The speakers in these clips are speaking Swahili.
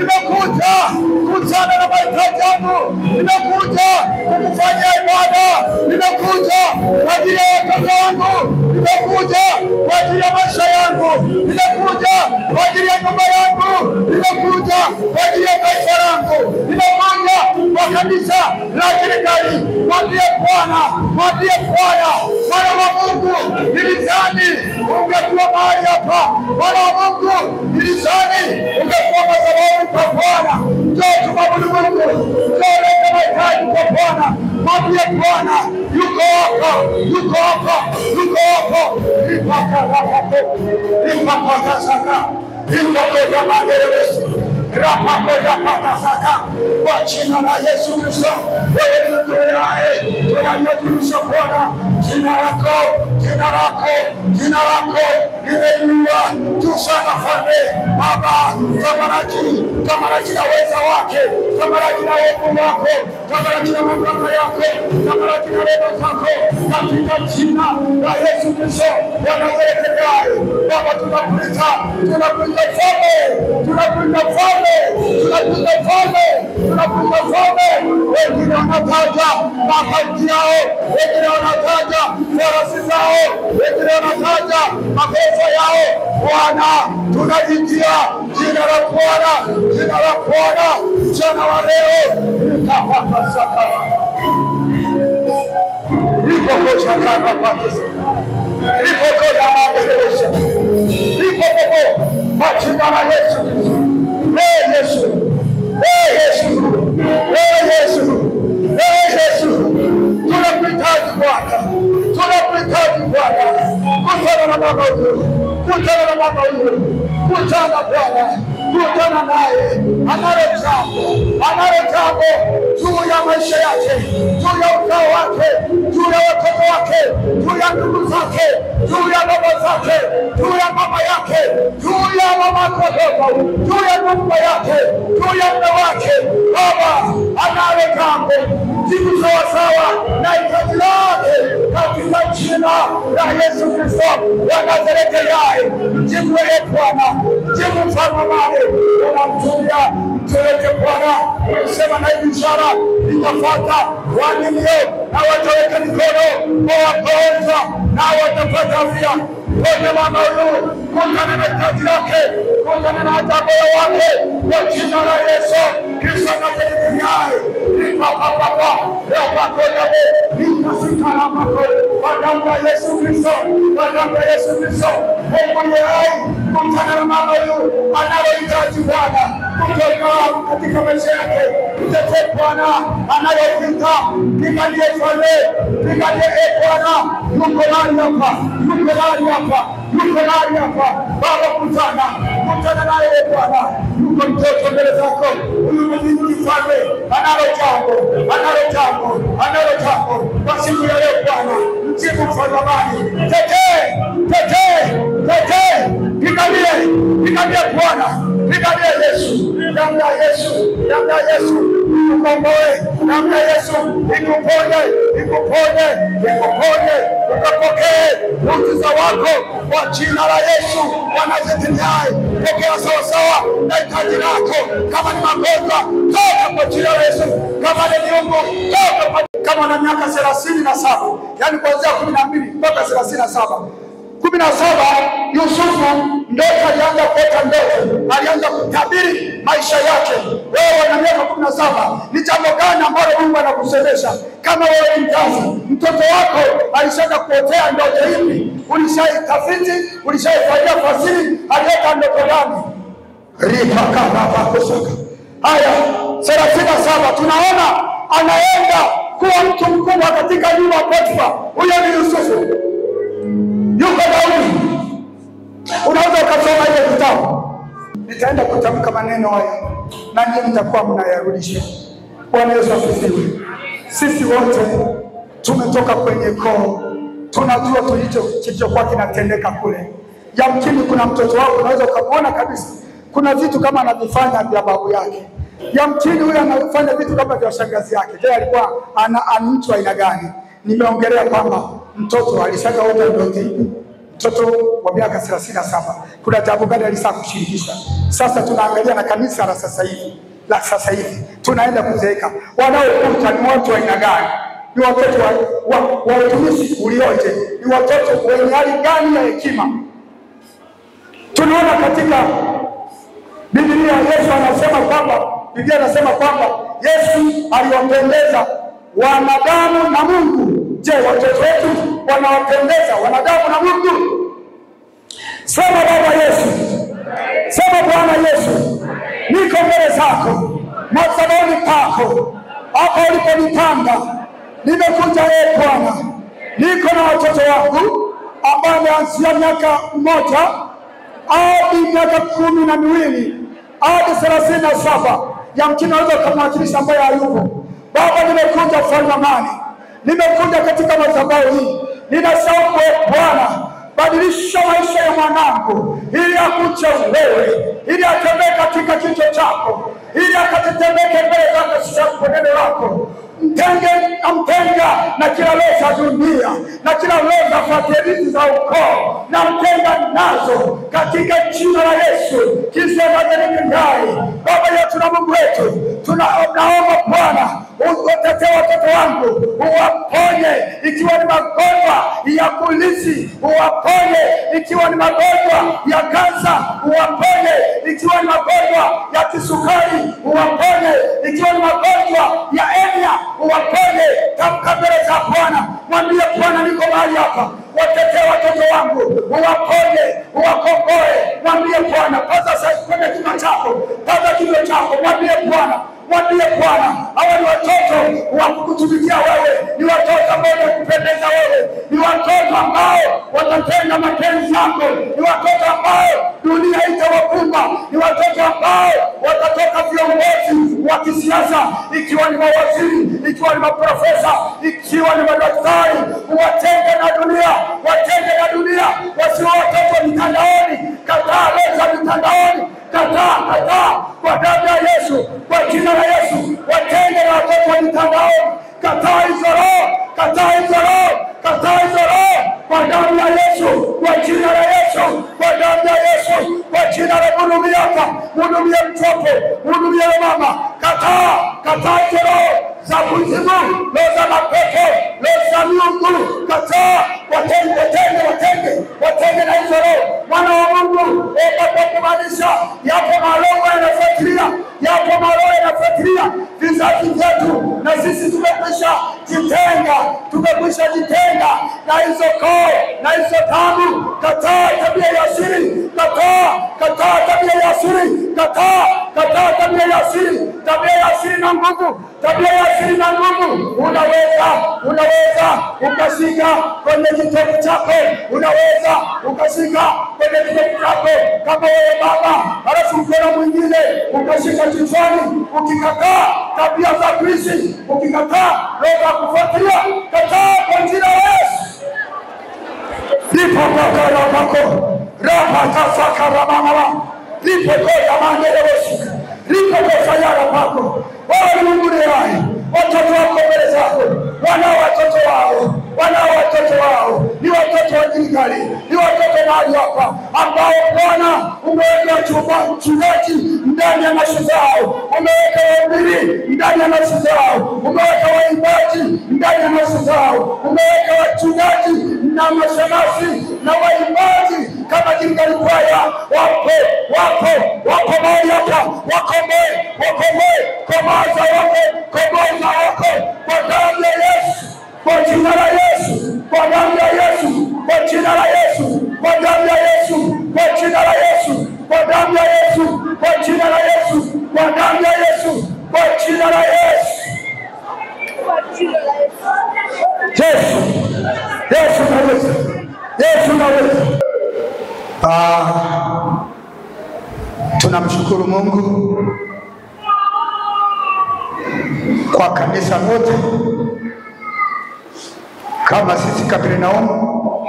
nimekuja kukutana na mahitaji yangu, nimekuja kukufanyia ibada, nimekuja kwa ajili ya watoto wangu, nimekuja kwa ajili ya maisha yangu, nimekuja kwa ajili ya nyumba yangu, nimekuja kwa ajili ya taifa langu, nimekuja kwa kanisa la Kiligari. Mwambie Bwana, mwambie Bwana, Bwana wa Mungu, nilizani ungekuwa mahali hapa. Bwana wa Mungu, nilizani ungekuwa madhabahuni kwa Bwana. Njoo tumwabudu Mungu, njoo leta mahitaji kwa Bwana. Mwambie Bwana, yuko hapa, yuko hapa, yuko hapa. Kwa jina la Yesu Kristo, wewe tunakuabudu Bwana. Jina lako limeinuliwa juu sana Mfalme. Baba, tamalaki na uweza wake, tamalaki na uwepo wako, tamalaki na mamlaka yako, tamalaki na neno zako, katika jina la Yesu Kristo wa Nazareti. Baba, tunakuita Mfalme. Wengine wanataja mafanikio yao, wengine wanataja farasi zao, wengine wanataja mapesa yao. Bwana, tunajitia jina la Bwana, mchana wa leo. Nikapata tunakuhitaji Bwana, kutana na mama huyu, kutana Bwana, kutana naye. Analo jambo juu ya maisha yake, juu ya ukao wake, juu ya watoto wake, juu ya ndugu zake, juu ya baba zake, juu ya mama yake, juu ya mama mtoto, juu ya nyumba yake, juu ya mume wake. Baba, analo jambo jibu sawasawa na hitaji lake, katika jina la Yesu Kristo wa Nazareti. Jibu Bwana, jibu Mfalme wale unamtumia mtulete Bwana. Unasema na hii ishara itafuata waaminiao, na wataweka mikono kwa wagonjwa na watapata afya. Kwa mama huyu, kutana na hitaji lake, kutana na jambo wake, kwa jina la Yesu Kristo na Nazareti. Yesu Kristo, Mungu hai, kutana na mama huyu anayohitaji Bwana kutoka katika maisha yake. Mtetee Bwana anayopita, piganie Mfalme, piganie Bwana. Yuko nani hapa, Baba, kutana naye Bwana. Yuko mtoto mbele zako, huyu ni Mfalme, analo jambo kwa siku ya leo Bwana. Mjibu Mfalme wa amani, tetee, piganie Bwana, piganie Yesu, damu ya Yesu, ukomboe, damu ya Yesu ikuponye, ukapokee muujiza wako kwa jina la Yesu wa Nazareti. Pokea sawasawa na hitaji lako. Kama ni magonjwa, toka kwa jina la Yesu. Kama ni miungu, toka. Kama na miaka 37, yani kuanzia 12 mpaka 37. 17 Yusufu ndoto alianza kuota ndoto, alianza kutabiri maisha yake. Wewe una miaka 17, ni jambo gani ambalo Mungu anakusemesha? Kama wewe ni mzazi, mtoto wako alishaanza kuotea ndoto hivi, ulishaitafiti, ulishaifanyia fasiri, aliota ndoto gani? Haya 37 tunaona anaenda kuwa mtu mkubwa katika nyumba ya Potifa. Huyo ni Yusufu. Yuko Daudi. Unaweza ukasoma ile kitabu. Nitaenda kutamka maneno haya na nyinyi mtakuwa mnayarudisha. Bwana Yesu asifiwe. Sisi wote tumetoka kwenye koo, tunajua kilichokuwa kinatendeka kule. Yamkini kuna mtoto wako unaweza ukamwona kabisa kuna vitu kama anavifanya vya babu yake. Yamkini huyu anafanya vitu kama vya shangazi yake. Je, alikuwa ana mtu aina gani? Nimeongelea kwamba mtoto alishaga wote ndoto hivi. mtoto wa miaka 37. Kuna jambo gani alisema kushirikisha? Sasa tunaangalia na kanisa la sasa hivi tunaenda kuzeeka. Wanaokuja ni watu wa aina gani? Ni watoto wa utumishi ulioje? Ni watoto wenye hali gani ya hekima? Tunaona katika Biblia Biblia anasema kwamba Yesu aliwapendeza wanadamu na Mungu. Je, watoto wetu wanawapendeza wanadamu na Mungu? Sema Baba Yesu, sema Bwana Yesu, niko mbele zako madhabahuni pako hapo uliponipanga. Nimekuja Bwana, niko na watoto wangu ambao wameanzia miaka 1 hadi miaka 12 hadi 37. Yamkini naweza kumwakilisha ambaye hayupo. Baba, nimekuja kufanya amani. Nimekuja katika madhabahu hii. Ninasema Bwana, badilisha maisha ya mwanangu ili akuje wewe, ili atembee katika kichwa chako, ili akatetembeke mbele zako sasa kwa neno lako. Mtenga na kila roho za dunia na kila roho za fatilizi za ukoo, na mtenga nazo katika jina la Yesu. Kisha madhalikai Baba yetu na Mungu wetu, tunaomba Bwana utetee watoto wangu, uwaponye ikiwa ni magonjwa ya kulisi, uwaponye ikiwa ni magonjwa ya kansa, uwaponye ikiwa ni magonjwa ya kisukari, uwaponye ikiwa ni magonjwa ya enia, uwaponye. Tamka mbele za Bwana, mwambie Bwana, niko mahali hapa, watetee watoto wangu, uwaponye, uwakomboe. Mwambie Bwana, paza sasa kwenye kinywa chako, paza kinywa chako, mwambie Bwana, mwambie Bwana, hawa ni watoto wa kukutumikia wewe, ni watoto ambao wanakupendeza wewe, ni watoto ambao watatenda mapenzi yako, ni watoto ambao dunia itawakumba, ni watoto ambao watatoka viongozi wa kisiasa, ikiwa ni mawaziri, ikiwa ni maprofesa, ikiwa ni madaktari. Watenge na dunia, watenge na dunia, wasiwe watoto mitandaoni. Kataa leza mitandaoni, kataa kwa damu ya Yesu, kwa jina la Yesu. Watenge na watoto wa mitandaoni, kataa hizo roho, kataa hizo roho, kataa hizo roho kwa damu ya Yesu, kwa jina la Yesu, kwa damu ya Yesu, kwa jina la Mungu yako. Mhudumie mtoto, mhudumie mama, kataa hizo roho za kuzimu, roho za mapepo, roho za miungu, kataa. Watenge na hizo roho. Mwana wa Mungu, kumaanisha yapo maroho yanafuatilia, yapo maroho yanafuatilia vizazi vyetu, na sisi tumekwisha jitenga na hizo koo na hizo tabu. Kataa tabia ya siri, kataa tabia ya siri, kataa tabia ya siri, tabia ya siri na nguvu, tabia ya siri na nguvu. Unaweza ukashika kwenye kitovu chako, unaweza ukashika kwenye kitovu chako kama wewe baba, halafu mkono mwingine ukashika kichwani. Ukikataa tabia za kuishi, ukikataa roho za kufuatilia, kataa kwa jina la Yesu. Lipo kwa roho rapa saka ramama, lipo kwa mandelewesi, lipo kwa sayara pako. Wewe ni Mungu ni hai, watoto wako mbele zako, wanao watoto wao, ni watoto wa Gilgali, ni watoto mahali hapa ambao Bwana umeweka mchungaji ndani ya nafsi zao, umeweka wahubiri ndani ya nafsi zao, umeweka waimbaji ndani ya nafsi zao, umeweka wachungaji na mashemasi na waimbaji kama Gilgali kwaya. Wapo mahali hapa, wakomboe, komaza wako kwa damu ya Yesu, kwa jina la Yesu, kwa damu ya Yesu, kwa jina la Yesu, kwa damu ya Yesu, kwa jina la Yesu, kwa damu ya Yesu, kwa jina la Yesu, kwa damu ya Yesu, kwa jina la Yesu. Yesu naweza. Tunamshukuru Mungu kwa kanisa lote kama sisi Kapernaumu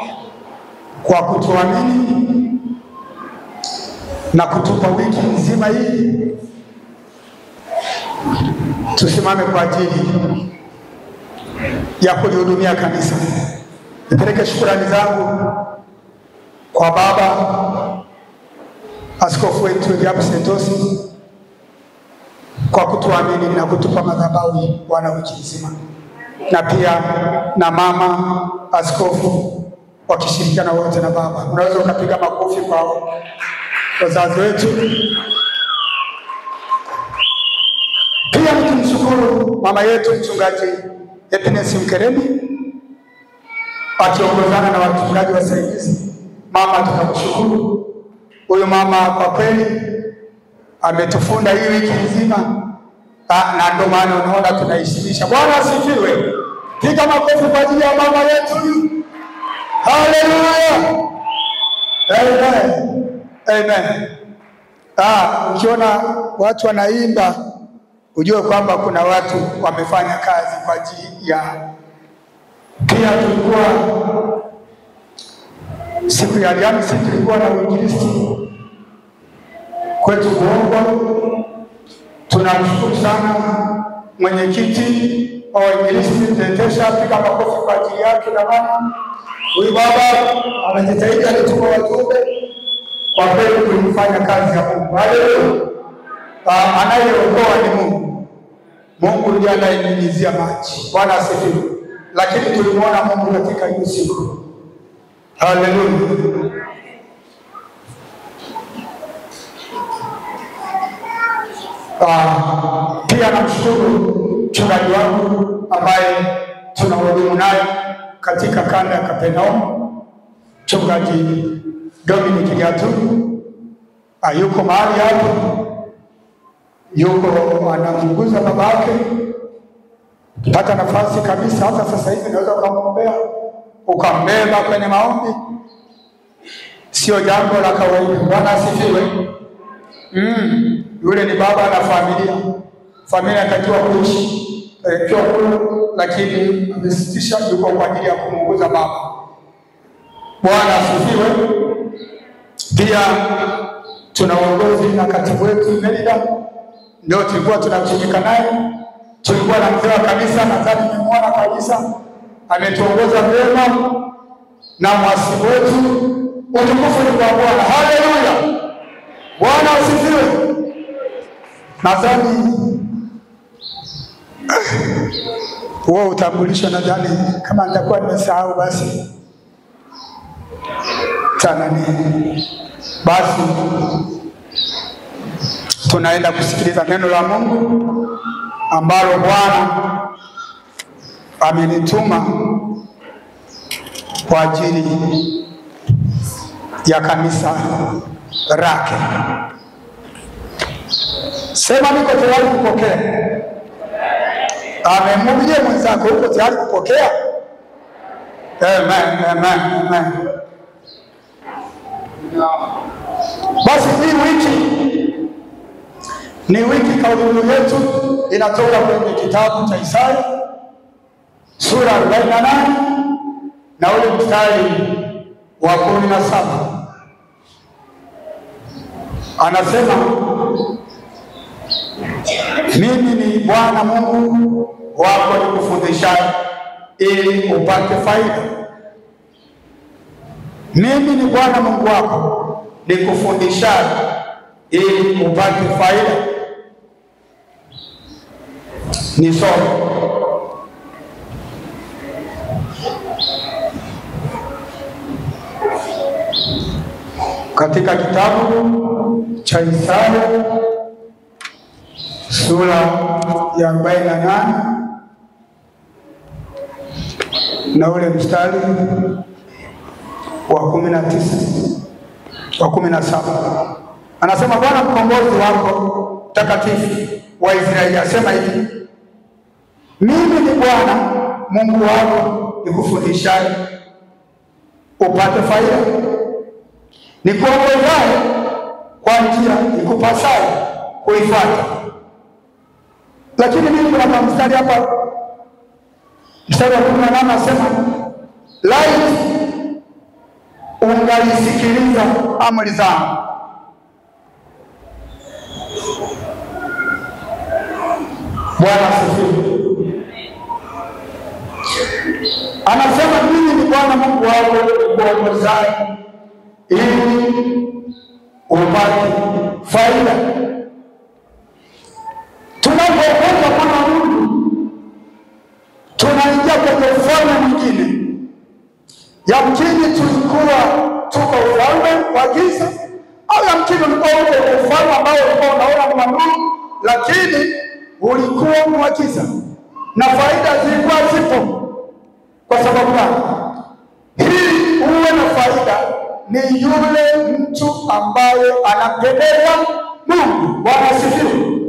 kwa kutuamini na kutupa wiki nzima hii tusimame kwa ajili ya kulihudumia kanisa. Nipeleke shukrani zangu kwa baba askofu wetu Eliabu Sentosi kwa kutuamini na kutupa madhabahu Bwana wiki nzima, na pia na mama askofu wakishirikiana wote na baba. Unaweza ukapiga makofi kwa wazazi wetu. Pia nitumshukuru mama yetu mchungaji Epines Mkeremi akiongozana na wachungaji wasaidizi. Mama, tunakushukuru. Huyu mama kwa kweli ametufunda hii wiki nzima, na ndio maana unaona tunaheshimisha. Bwana asifiwe. Piga makofi kwa ajili ya mama yetu. Haleluya. Amen. Amen. Ukiona watu wanaimba ujue kwamba kuna watu wamefanya kazi kwa ajili ya. Pia tulikuwa siku ya Alhamisi tulikuwa na uinjilisti kwetu Kuongwa. Tunamshukuru sana mwenyekiti wa uinjilisti Tetesha, piga makofi kwa ajili yake. Jamani, huyu baba amejitahidi, alituma wajumbe kwa kweli kulifanya kazi ya Mungu. Haleluya. Anayeokoa ni Mungu. Mungu ndiye anayenyunyizia maji. Bwana asifiwe. Lakini tulimwona Mungu katika hiyo siku. Haleluya. Pia namshukuru mchungaji wangu ambaye tunahudumu naye katika kanda ya Kapernaum, mchungaji Dominic Giatu. Yuko mahali hapo, yuko anamunguza baba yake. Pata nafasi kabisa hata sasa hivi naweza kumwombea, ukambeba kwenye maombi. Sio jambo la kawaida. Bwana asifiwe. Yule ni baba na familia. Familia inatakiwa kuishi lakini amesitisha, yuko kwa ajili ya kumunguza baba. Bwana asifiwe. Pia tuna uongozi na katibu wetu Melida, ndio tulikuwa tunachukika naye. Tulikuwa na mzee wa kanisa, nadhani mmemwona kabisa, ametuongoza vyema, na mwasibu wetu. Utukufu ni kwa Bwana. Haleluya. Bwana asifiwe. Nadhani wao utambulisho, nadhani kama nitakuwa nimesahau basi tanani. Basi tunaenda kusikiliza neno la Mungu ambalo Bwana amenituma kwa ajili ya kanisa lake. Sema niko tayari kupokea. Mwambie mwenzako uko tayari kupokea. Amen, amen, amen. Basi hii wiki ni wiki, kauli yetu inatoka kwenye kitabu cha Isaya sura 48 na ule mstari wa 17. Anasema, mimi ni Bwana Mungu wako nikufundishaye ili upate faida. Mimi ni Bwana Mungu wako nikufundishaye ili upate faida. Nisome. Katika kitabu cha Isaya sura ya 48 na ule mstari wa 19 wa 17. Anasema, Bwana mkombozi wako takatifu wa Israeli asema hivi, mimi ni Bwana Mungu wako nikufundishaye upate faida, nikuongozaye kwa njia ikupasayo kuifuata. Lakini mimi kuna mstari hapa, mstari wa 18 anasema, laiti ungalisikiliza amri zangu. Bwana asifiwe. Anasema, mimi ni Bwana Mungu wako nikuongozaye ili upate faida. Tunapokuja kwa Mungu tunaingia kwenye ufalme mwingine. Yamkini tulikuwa tuko ufalme wa giza, au yamkini ulikuwa uko ufalme ambao ulikuwa unaona kwa nuru, lakini ulikuwa wa giza na faida zilikuwa zipo. Kwa sababu gani? Hii uwe na faida ni yule mtu ambaye anampendeza Mungu. Bwana asifiwe.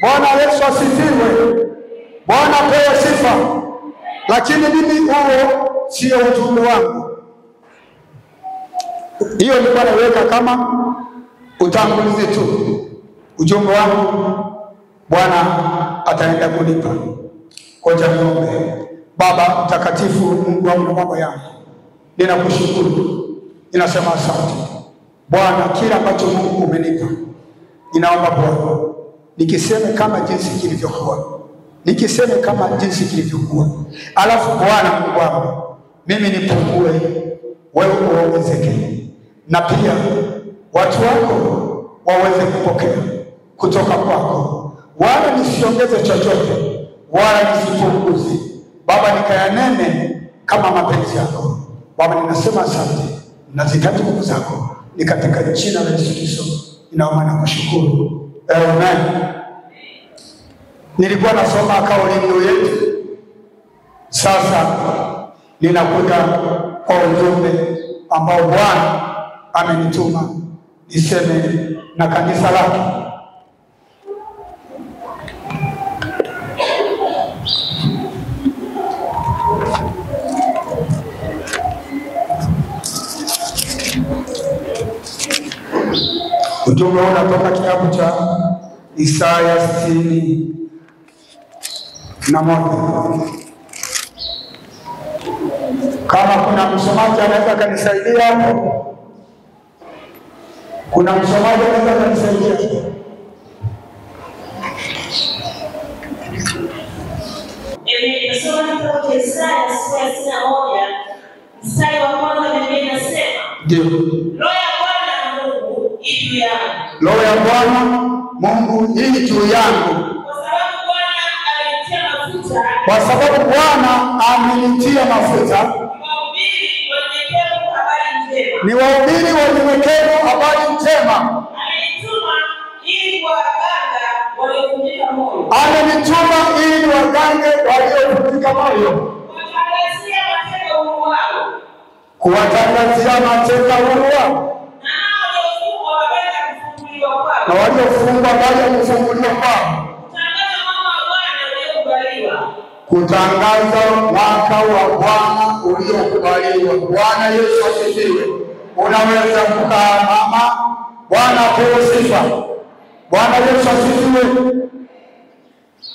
Bwana Yesu asifiwe. Bwana apewe sifa. Lakini mimi huo sio ujumbe wangu. Hiyo nilikuwa naweka kama utangulizi tu. Ujumbe wangu Bwana ataenda kunipa. Ngoja niombe. Baba mtakatifu, Mungu wangu na Baba yangu, ninakushukuru. Ninasema asante Bwana, kila ambacho Mungu umenipa. Ninaomba Bwana nikiseme kama jinsi kilivyokuwa. Nikiseme kama jinsi kilivyokuwa. Alafu Bwana Mungu wangu, mimi nipungue, wewe uongezeke. Na pia watu wako waweze kupokea kutoka kwako. Wala nisiongeze chochote, wala nisipunguze. Baba, nikayanene kama mapenzi yako. Baba, ninasema asante. Nazikati nguvu zako. Ni katika jina la Yesu Kristo ninaomba na kushukuru. Amen. Nilikuwa nasoma kauli mbiu yetu. Sasa ninakuja kwa ujumbe ambao Bwana amenituma niseme na kanisa lake. Ujumbe unatoka kitabu cha Isaya 61. Kama kuna msomaji anaweza kanisaidia hapo. Kuna msomaji anaweza kanisaidia. Nimesoma kitabu cha Isaya 61 mstari wa kwanza. Biblia inasema, ndio, Roho ya Bwana Mungu ii juu yangu. Roho ya Bwana Mungu ii juu yangu. Kwa sababu Bwana amenitia mafuta. Ni wahubiri wanyenyekevu habari njema. Amenituma ili wagange waliovunjika moyo. Kuwatangazia mateka huru wao. Na waliofungwa baada ya kufunguliwa kwao. Kutangaza mwaka wa Bwana uliokubaliwa. Bwana Yesu asifiwe. Unaweza kukaa mama. Bwana apewe sifa. Bwana Yesu asifiwe.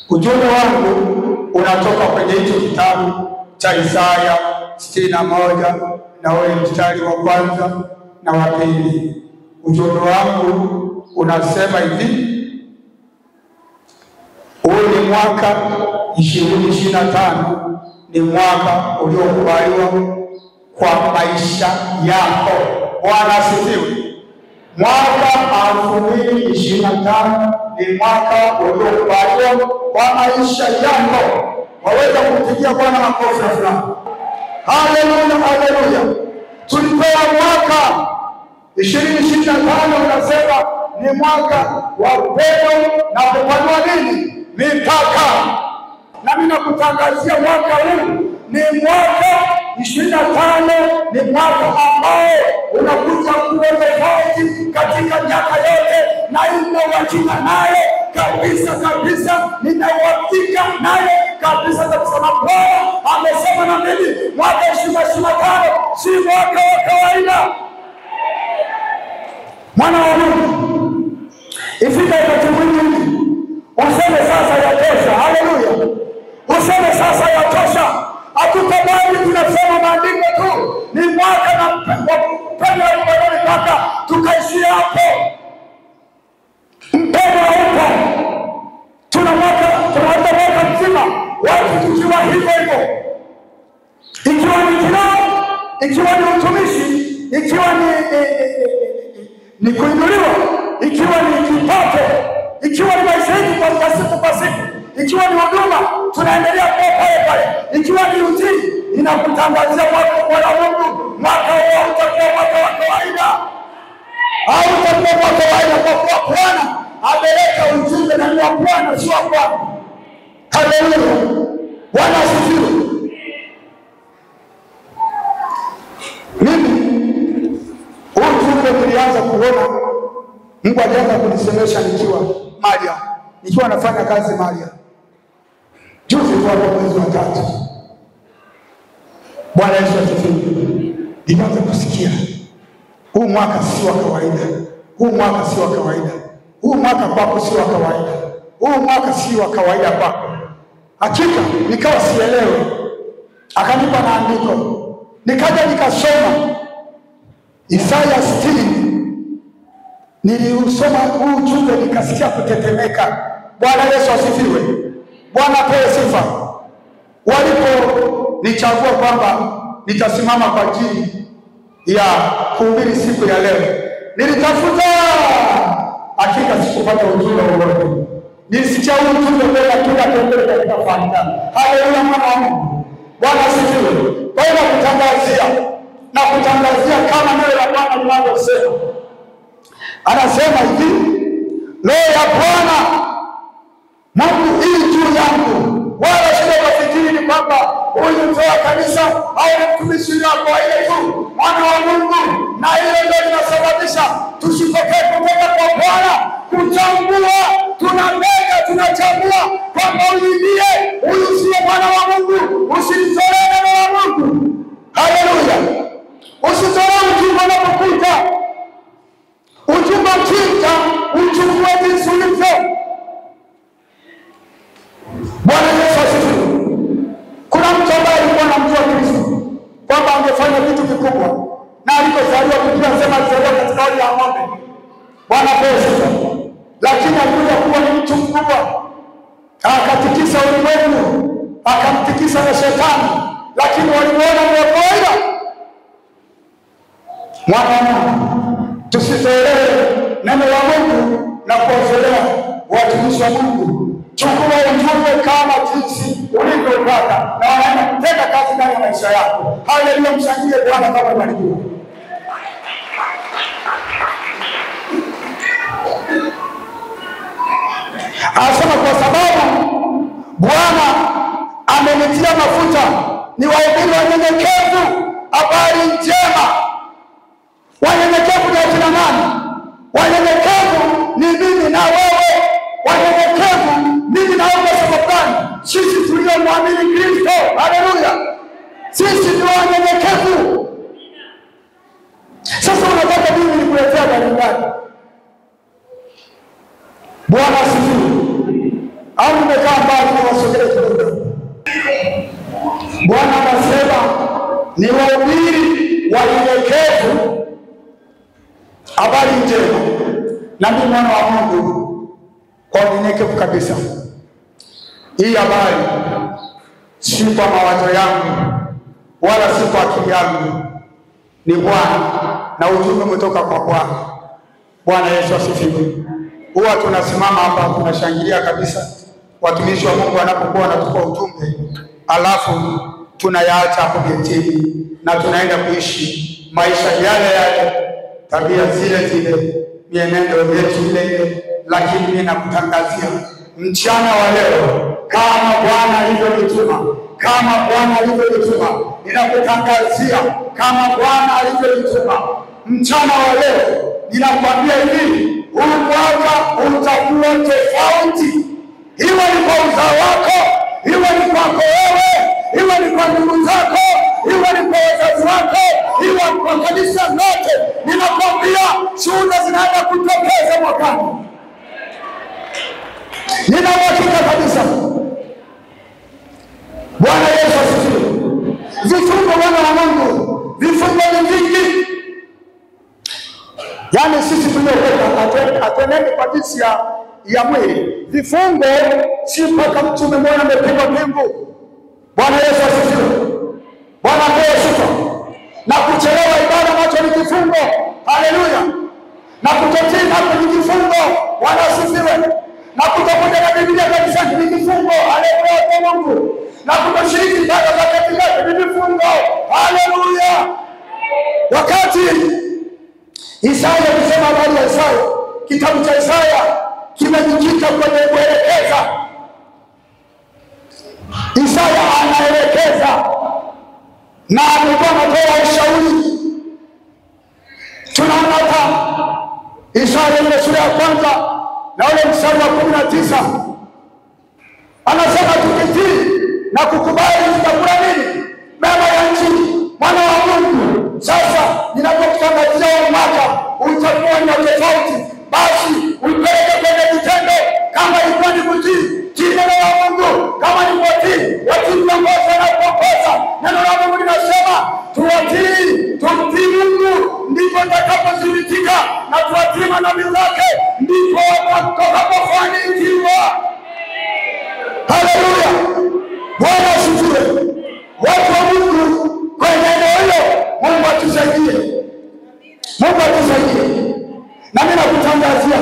Ujumbe wangu unatoka kwenye hicho kitabu cha Isaya 61 na ule mstari wa kwanza na wa pili. Ujumbe wangu unasema hivi: huu ni mwaka 2025, ni mwaka uliokubaliwa kwa maisha yako. Bwana asifiwe. Mwaka 2025 ni mwaka uliokubaliwa kwa maisha yako. Waweza kumpigia Bwana makofi na furaha. Haleluya, haleluya. Tulipewa mwaka 2025, unasema ni mwaka wa upendo na kupanua nini? Mipaka. Na mimi nakutangazia mwaka huu ni mwaka 25, ni mwaka ambao unakuja kuwa tofauti katika miaka yote, na inawajina naye kabisa kabisa, ninawapika naye kabisa za kusema Bwana amesema na mimi mwaka 2025 si mwaka wa kawaida. Mwana wa Mungu, ifika wakati mwingi useme sasa yatosha. Haleluya. Useme sasa yatosha. Hatutabaki tunasema maandiko tu. Ni mwaka na mpendo wa Mungu mpaka tukaishia hapo. Mpendo upo. Tuna mwaka mzima watu tukiwa hivyo hivyo. Ikiwa ni kilao, ikiwa ni utumishi, ikiwa ni kuinuliwa, ikiwa ni kipato, ikiwa ni maisha yetu kwa siku kwa siku, ikiwa ni huduma tunaendelea kwa pale pale, ikiwa ni Injili inakutangazia mwaka wa Mungu, mwaka wa utakuwa mwaka wa kawaida au utakuwa mwaka wa kawaida, kwa kuwa Bwana ameleta ujumbe na ni wa Bwana, sio wa Bwana. Haleluya, Bwana asifiwe. Mimi ujumbe nilianza kuona, Mungu alianza kunisemesha nikiwa Maria, nikiwa nafanya kazi Maria. Juzi kwa mwezi wa 3. Bwana Yesu asifiwe. Nilianza kusikia huu mwaka si wa kawaida. Huu mwaka si wa kawaida. Huu mwaka kwako si wa kawaida. Huu mwaka si wa kawaida kwako. Hakika nikawa sielewe. Akanipa na andiko. Nikaja nikasoma Isaya 60. Niliusoma huu ujumbe nikasikia kutetemeka. Bwana Yesu asifiwe. Bwana apewe sifa. Waliponichagua kwamba nitasimama kwa ajili ya kuhubiri siku ya leo, nilitafuta, hakika sikupata ujumbe wowote. Nilisikia ujumbe mbele ya kila kengele katika familia. Haleluya, mwana wa Mungu. Bwana asifiwe. Kwa hiyo nakutangazia kama neno la Bwana linavyosema. Anasema hivi, Roho ya Bwana Mungu hii juu yangu, wala sio kufikiri ni kwamba huyu mzee wa kanisa au mtumishi wa kawaida tu, mwana wa Mungu. Na hilo ndio linasababisha tusipokee kutoka kwa Bwana, kuchambua, tunachambua kwamba huyu ndiye, huyu sio mwana wa Mungu. Usimzoee neno la Mungu. Haleluya. Usizoee ujumbe unapokuja. Ujumbe ukija, uchukue jinsi ulivyo. Bwana Yesu asifiwe. Kuna mtu ambaye alikuwa anamjua Kristo kwamba angefanya vitu vikubwa, na alipozaliwa Biblia inasema alizaliwa katika hali ya ng'ombe. Bwana apewe sifa. Lakini alikuja kuwa ni mtu mkubwa, akatikisa ulimwengu, akamtikisa na shetani, lakini walimuona ni wa kawaida. Mwana, tusizoee neno la Mungu na kuwazoea watumishi wa Mungu. Chukua ujumbe kama jinsi ulivyopata, na wanaenda kutenda kazi ndani ya maisha yako. Haleluya, mshangilie Bwana kama barikiwa. Anasema kwa sababu Bwana amenitia mafuta ni wahubiri wanyenyekevu habari njema. Wanyenyekevu ni akina nani? Wanyenyekevu ni mimi na wewe. Wanyenyekevu mimi na wewe, sababu gani? Sisi tuliomwamini Kristo. Haleluya, sisi ni wanyenyekevu. Sasa unataka mimi nikuletea gari gani? Bwana asifiwe. Au nimekaa mbali na wasogele kidogo? Bwana anasema ni wahubiri wanyenyekevu habari njema, na mimi mwana wa Mungu kwa unyenyekevu kabisa. Hii habari si kwa mawazo yangu wala si kwa akili yangu, ni Bwana, na ujumbe umetoka kwa Bwana. Bwana Yesu asifiwe. Huwa tunasimama hapa tunashangilia kabisa watumishi wa Mungu wanapokuwa wanatupa ujumbe, alafu tunayaacha hapo getini na tunaenda kuishi maisha yale, tabia zile, mienendo yetu ile. Lakini mimi nakutangazia mchana wa leo, kama Bwana alivyonituma, ninakutangazia kama Bwana alivyonituma mchana wa leo, ninakwambia hivi, huu mwaka utakuwa tofauti. Iwe ni kwa uzao wako, iwe ni kwako wewe, iwe ni kwa ndugu zako, iwe ni kwa wazazi wako, iwe ni kwa kanisa lote. Ninakwambia shuhuda zinaenda kutokeza mwakani. Nina uhakika kabisa. Bwana Yesu asifiwe. Vifungo Bwana wa Mungu, vifungo ni vingi. Yaani sisi tuliokoka hatuenendi kwa jinsi ya mwili. Vifungo si mpaka mtu umemwona amepigwa pingu. Bwana Yesu asifiwe. Bwana apewe sifa. Na kuchelewa ibada nacho ni Haleluya. Na kutotii hapo ni kifungo. Bwana asifiwe. Na kutokuja na Biblia kanisani ni kifungo. Haleluya kwa Mungu. Na kutoshiriki ibada za katikati ni kifungo. Haleluya. Wakati Isaya alisema habari ya Isaya, kitabu cha Isaya kimejikita kwenye kuelekeza. Isaya anaelekeza na alikuwa anatoa ushauri. Tunaona hapa Isaya ile sura ya kwanza na ule mstari wa 19 anasema tukitii na kukubali tutakula nini? Mema ya nchi. Mwana wa Mungu, sasa ninapokutangazia mwaka utakuwa na tofauti, basi upeleke kwenye vitendo. Kama ilikuwa ni kutii, tii neno la Mungu. Kama ni kutii, watii viongozi wanapoongoza. Neno la Mungu linasema tuwatii, tumtii Mungu, ndipo tutakapothibitika, na tuwatii manabii zake, ndipo tutakapofanikiwa. Haleluya. Bwana asifiwe. Watu wa Mungu kwenye eneo hilo, Mungu atusaidie. Mungu atusaidie. Na mimi nakutangazia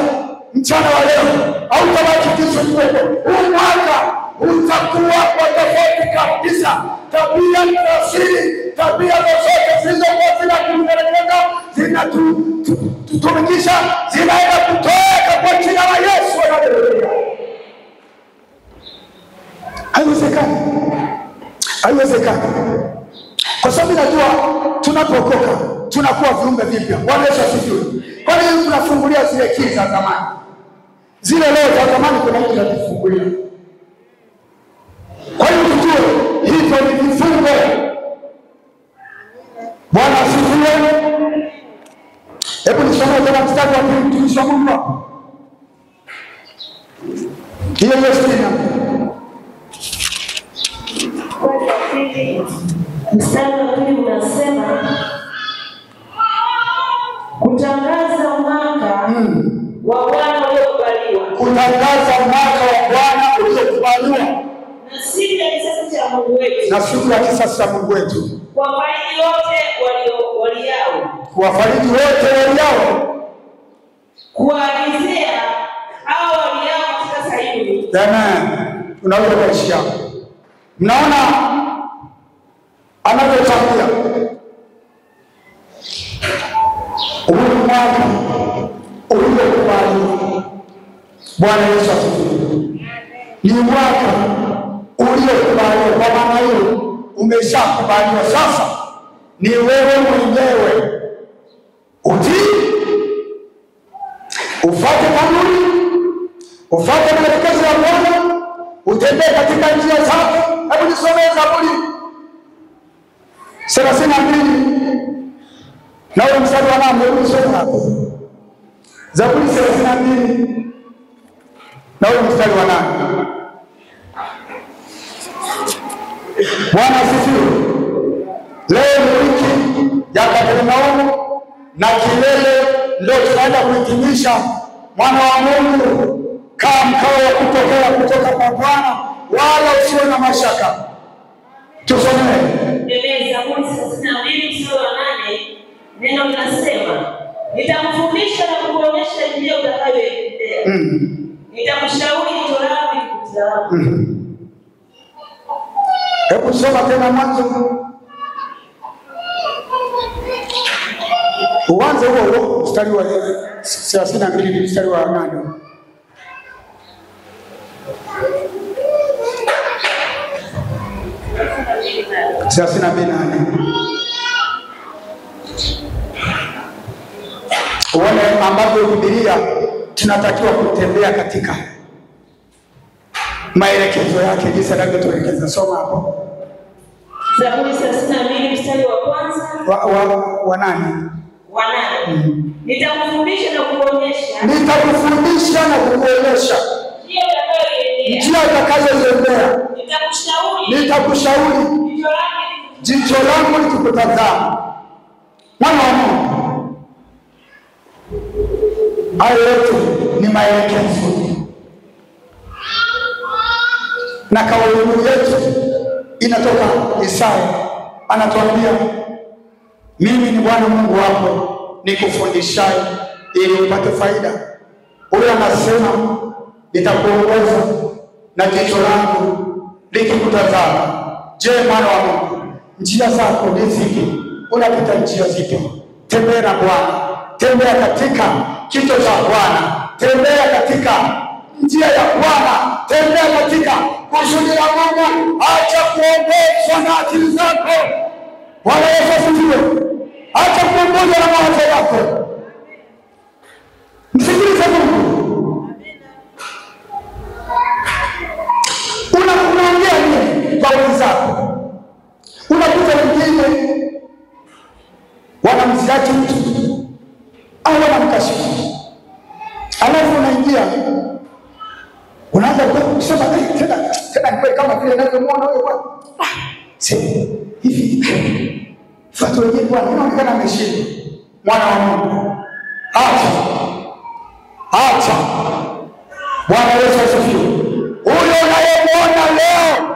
mchana wa leo, hautabaki kisu kidogo. Huu mwaka utakuwa kwa tofauti kabisa. Tabia za siri, tabia zote zilizokuwa zinakuelekeza, zinatutumikisha, zinaenda kutoweka kwa jina la Yesu. Haleluya. Haiwezekani. Haiwezekani. Kwa sababu najua tunapokoka tunakuwa viumbe vipya. Bwana Yesu asifiwe. Kwa nini tunafungulia zile kii za zamani? Zile leo za zamani kuna mtu anatufungulia. Kwa hiyo tujue hivyo ni vifungo. Bwana asifiwe. Hebu nisome tena mstari wa pili, mtumishi wa Mungu. Hiyo Yesu mstari wa pili unasema kutangaza mwaka wa Bwana uliokubaliwa. Kutangaza mwaka wa Bwana uliokubaliwa. Na siku ya kisasi cha Mungu wetu. Na siku ya kisasi cha Mungu wetu. Kuwafariji wote waliao. Kuwafariji wote waliao. Kuwaagizia hao waliao katika Sayuni. Amen. Tunaweza kuishi hapo. Mnaona anavyotangulia. Mwaka uliokubaliwa. Bwana Yesu asifiwe. Ni mwaka uliokubaliwa. Kwa maana hiyo umeshakubaliwa. Sasa ni wewe mwenyewe utii, ufuate kanuni, ufuate maelekezo ya Bwana, utembee katika njia zake. Hebu nisomee Zaburi 32 na ule mstari wa 8. Hebu nisome hapo. Zaburi 32 na ule mstari wa 8. Bwana asifiwe. Leo ni wiki ya Kapernaum na kilele ndio tunaenda kuhitimisha. Mwana wa Mungu, kaa mkao wa kupokea kutoka kwa Bwana, wala usiwe na mashaka. Tusomee. Zaburi 32 mstari wa 8. Neno linasema, nitakufundisha na kukuonyesha njia utakayoiendea. Nitakushauri jicho lako likutazame. Hebu soma tena mwanzo. Uanze huo mstari wa 32 mstari wa 8. Uone ambavyo Biblia tunatakiwa kutembea katika maelekezo yake, jinsi anavyotuelekeza. Soma hapo. Zaburi 32 mstari wa kwanza. Wa nani? Wa nani? Nitakufundisha na kukuonyesha. Nitakufundisha na kukuonyesha njia utakayoiendea. Nitakushauri. Jicho langu likutazama. Mwana wa Mungu, hayo yote ni maelekezo. Na kauli yetu inatoka Isaya, anatuambia mimi ni Bwana Mungu wako nikufundishaye ili upate faida. Huyo anasema nitakuongoza na jicho langu likikutazama. Je, mwana wa Mungu, njia zako ni zipi? Unapita njia zipi? Tembea na Bwana, tembea katika kicho cha Bwana, tembea katika njia ya Bwana, tembea katika kusudi la Mungu. Acha kuongozwa na akili zako. Bwana Yesu asifiwe. Acha kuongozwa na mawazo yako. Msikilize Mungu. Unaongea nini kwa wenzako? Unakuta wengine wanamziaji mtu au wanamkashifu, alafu unaingia unaanza kusema tena ni kama vile ninavyomuona wewe bwana. Hivi watu wengine bwana inaonekana ameshinda. Mwana wa Mungu, acha. Bwana Yesu asifiwe. Huyo unayemuona leo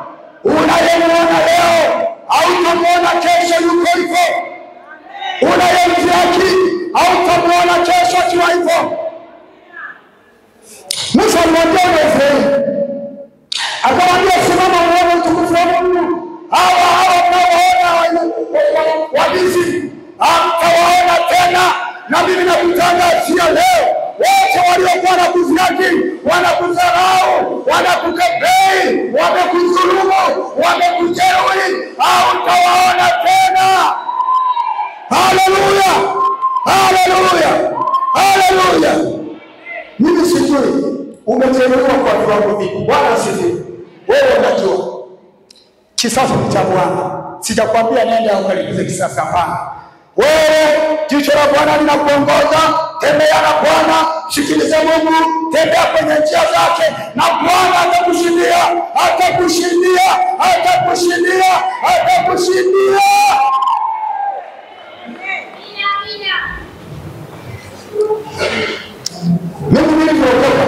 hautamuona kesho yuko hivyo. Unayemzihaki hautamuona kesho akiwa hivyo. Musa alimwambia Israeli, akamwambia simama uone utukufu wa Mungu. Hawa mnaoona wabizi hamtawaona tena, na mimi nakutangazia leo, wote waliokuwa na kuzihaki, wanakudharau, wanakukebei, wamekudhulumu, wamekujeruhi, hautawaona tena. Haleluya! Haleluya! Haleluya! Mimi sijui umejeruhiwa kwa viwango vipi. Bwana asifiwe. Wewe unajua kisasa ni cha Bwana. Sijakwambia nenda ukalipize kisasa, hapana. Wewe jicho la Bwana linakuongoza. Tembea na Bwana, sikiliza Mungu, tembea kwenye njia zake, na Bwana atakushindia, atakushindia, atakushindia, atakushindia. Mimi nilipookoka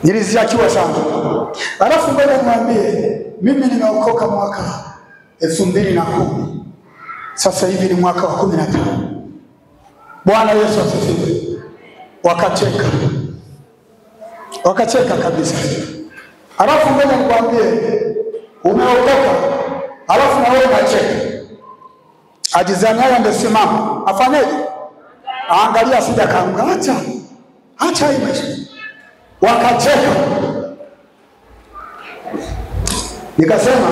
niliziakiwa sana. Alafu ngoja niwaambie, mimi nimeokoka mwaka 2010. Sasa hivi ni mwaka wa 15. Bwana Yesu asifiwe. Wakacheka kabisa. Alafu ngoja niwaambie, umeokoka alafu na wewe unacheka. Ajizania ndesimama, afanyaje? Angalia sija kaanguka. Acha hii maisha. Wakacheka. Nikasema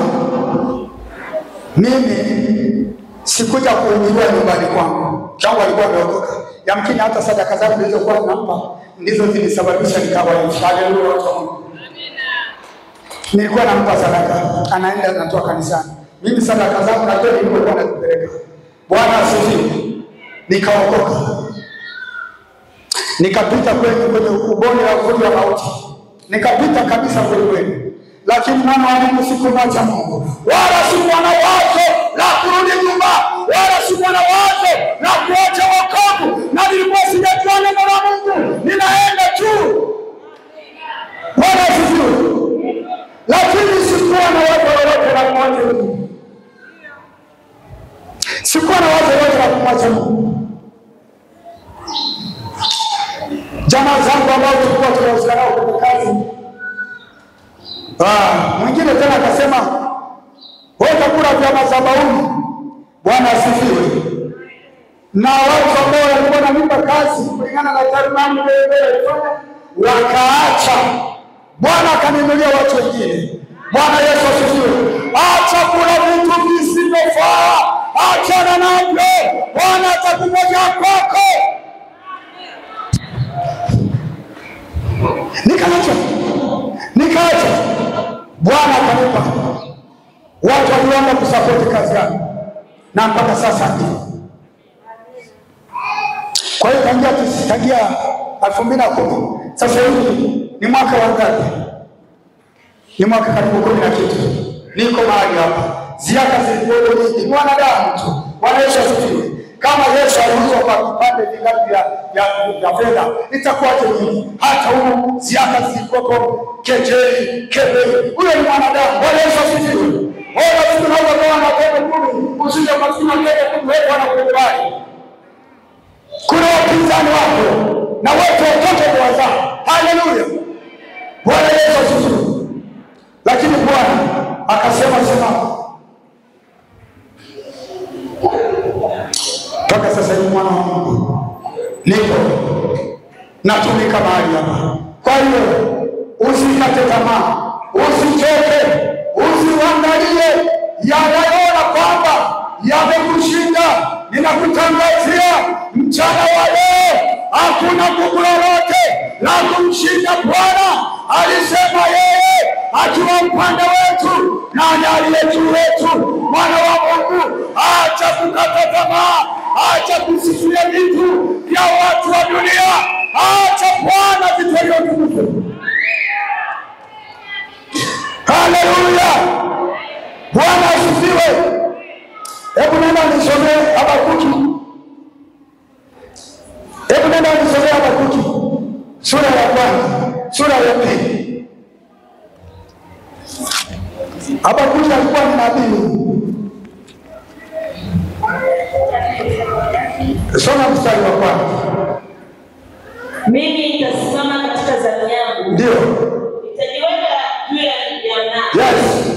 mimi sikuja kuingia nyumbani kwangu. Changu alikuwa ameokoka. Yamkini hata sadaka zangu nilizokuwa nampa ndizo zilisababisha nikawa hivi. Haleluya. Amina. Nilikuwa nampa sadaka, anaenda anatoa kanisani. Mimi sadaka zangu na kweli nilikuwa nazipeleka. Bwana asifiwe. Nikaokoka. Nikapita kwenye ubonde la uvuli wa mauti. Nikapita kabisa kweli. Lakini mwana wa Mungu sikumwacha Mungu. Wala sikuwa na wazo la kurudi nyuma. Wala sikuwa na wazo la kuacha wokovu. Na nilikuwa sijajua neno la Mungu. Ninaenda tu. Bwana asifiwe. Lakini sikuwa na wazo lolote la kumwacha Mungu. Sikuwa na wazo lolote la kumwacha Mungu. Jamaa zangu ambao tulikuwa tunahusiana nao kwenye kazi. Mwingine tena akasema, wewe utakula vya madhabahuni. Bwana asifiwe. Na watu ambao walikuwa wananipa kazi kulingana na taaluma yangu wakaacha. Bwana akaninulia watu wengine. Bwana Yesu asifiwe. Acha kula vitu visivyofaa. Achana navyo. Bwana atakungoja kwako. Nikaacha. Bwana akanipa watu waliomba kusapoti kazi yangu, na mpaka sasa ndio. Kwa hiyo tangia 2010 sasa hivi ni mwaka wa ngapi? Ni mwaka karibu 10 na kitu. Niko mahali hapa. Ziaka zilikuwa nyingi. Mwanadamu tu. Bwana Yesu asifiwe. Kama Yesu aliuza kwa vipande vingapi ya fedha, itakuwaje nyingi? Hata huko ziaka zilikuwa kebei. Huyo ni mwanadamu. Bwana Yesu asifiwe. Wala tunaweza kuwa na pepo kumi, usije maskini wangeke kumweka na kukubali. Kuna wapinzani wako na wote watoto wazao. Haleluya. Bwana Yesu asifiwe. Lakini Bwana akasema simama. Mpaka sasa hivi mwana wa Mungu nipo natumika mahali hapa. Kwa hiyo usikate tamaa, usichoke, usiangalie yanayoona kwamba yamekushinda. Ninakutangazia mchana wa leo hakuna nguvu lolote la kumshinda Bwana. Alisema yeye akiwa upande wetu na aliye juu wetu. Mwana wa Mungu, acha kukata tamaa, acha kusifia vitu vya watu wa dunia, acha Bwana vitoleo tukufu. Haleluya. Bwana asifiwe. Hebu nenda nisomee Habakuki. Hebu nenda nisomee Habakuki sura ya kwanza, sura ya pili. Habakuki alikuwa ni nabii. Soma mstari wa kwanza. Mimi nitasimama katika zamu yangu. Ndio. Nitajiweka juu ya nafsi. Yes.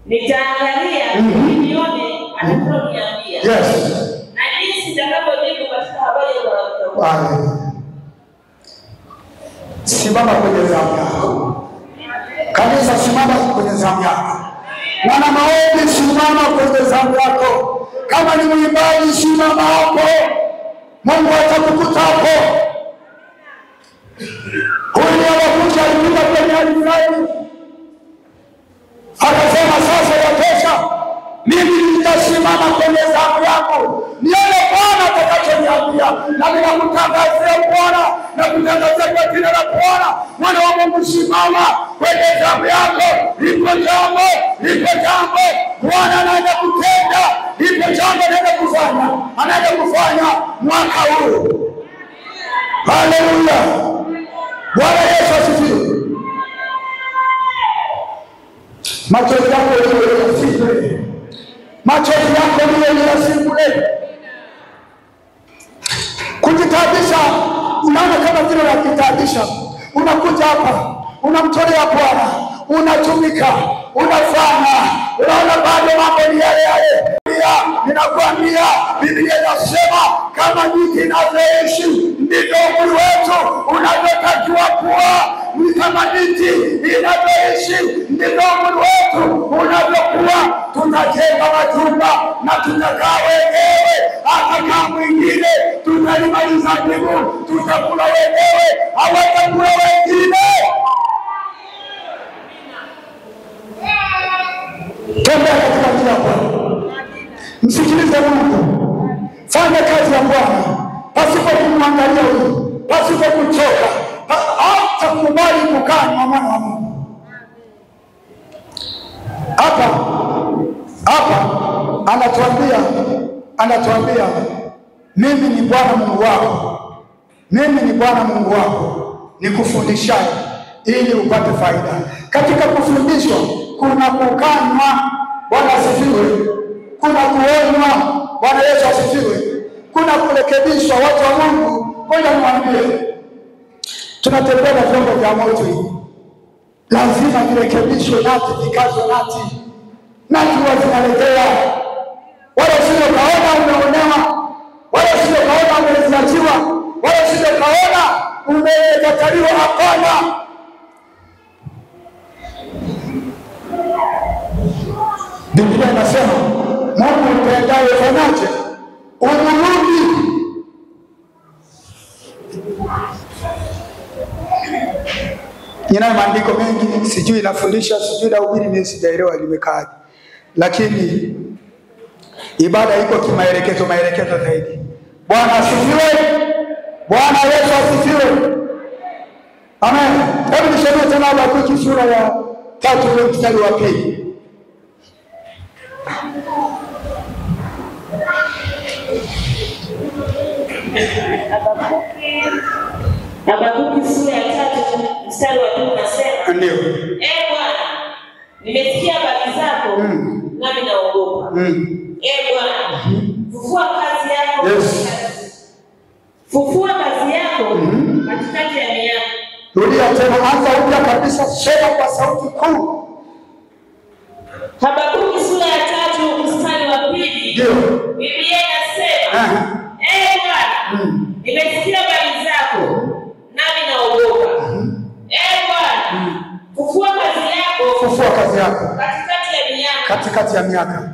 Nitaangalia nione atakayoniambia. Yes. Na jinsi nitakavyojibu katika habari ya watu. Amen. Simama kwenye zamu yako. Kanisa, simama kwenye zamu yako. Mwana maombi, simama kwenye zamu yako. Kama ni mwimbaji, simama hapo. Mungu atakukuta hapo. Huyu Habakuki alipita kwenye hali fulani, akasema sasa yatosha, mimi nitasimama kwenye zamu yangu nione Bwana atakachoniambia. Na ninakutangazia Bwana, na kutangazia kwa jina la Bwana. Mwana wa Mungu, simama kwenye zamu yako. Lipo jambo, lipo jambo Bwana anaenda kutenda. Lipo jambo anaenda kufanya, anaenda kufanya mwaka huu. Haleluya. Bwana Yesu asifiwe. Machozi yako ndiyo yasimbule. Machozi yako ndiyo yasimbule. Kujitabisha, unaona kama vile unajitabisha. Unakuja hapa, unamtolea Bwana, unatumika, unafanya, unaona bado mambo ni yale yale. Ninakwambia Biblia inasema kama miti inavyoishi ndivyo umri wetu unavyotakiwa kuwa. Kama miti inavyoishi ndivyo umri wetu unavyokuwa. Tutajenga majumba na tutakaa wenyewe, hata mwingine tutalimaliza mbingu, tutakula wenyewe, hawatakula wengine. Tembea katika njia ya Bwana. Msikilize Mungu. Fanya kazi ya Bwana pasipo kumwangalia huyu, pasipo kuchoka. Hata kubali kukaa na mwana wa Mungu. Hapa anatuambia mimi ni Bwana Mungu wako. Mimi ni Bwana Mungu wako, nikufundishaye ili upate faida. Katika kufundishwa kuna kukanywa. Bwana asifiwe. Kuna kuonywa. Bwana Yesu asifiwe. Kuna kurekebishwa. Watu wa Mungu, ngoja niwaambie, tunatembea na vyombo vya moto hivi, lazima virekebishwe, nati vikazwe, nati huwa zinaletea. Wala usije kaona umeonewa, wala usije kaona umeziachiwa, wala usije kaona umekataliwa. Hapana. Biblia inasema Mungu upendaye fanyaje? Umrudi. Nina maandiko mengi, sijui nafundisha, sijui nahubiri, mimi sijaelewa limekaaje. Lakini ibada iko kimaelekezo zaidi. Bwana asifiwe. Bwana Yesu asifiwe. Amen. Hebu nisome tena Habakuki sura ya 3 mstari wa 2. Habakuki sura ya 3 mstari wa 2 unasema, ndio, Bwana, nimesikia habari zako nami naogopa. Yes. Fufua kazi yako katikati ya miaka. Rudia tena, anza upya kabisa, sema kwa sauti kuu. Habakuki sura ya 3 mstari wa 2. Ndio. Biblia inasema, Bwana, nimesikia habari zako, nami naogopa. Bwana, fufua kazi yako katikati ya miaka.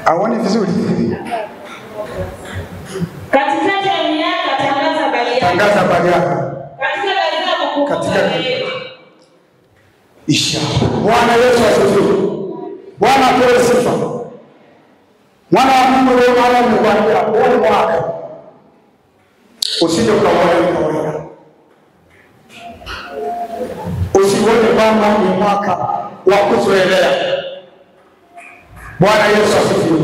Aone vizuri. Katikati ya miaka tangaza habari yako. Katika isha. Bwana Yesu asifiwe. Bwana apewe sifa. Mwana wa Mungu leo mara nimekuambia huu mwaka usije ukaona kawaida. Usione kwamba ni mwaka wa kuzoelea. Bwana Yesu asifiwe.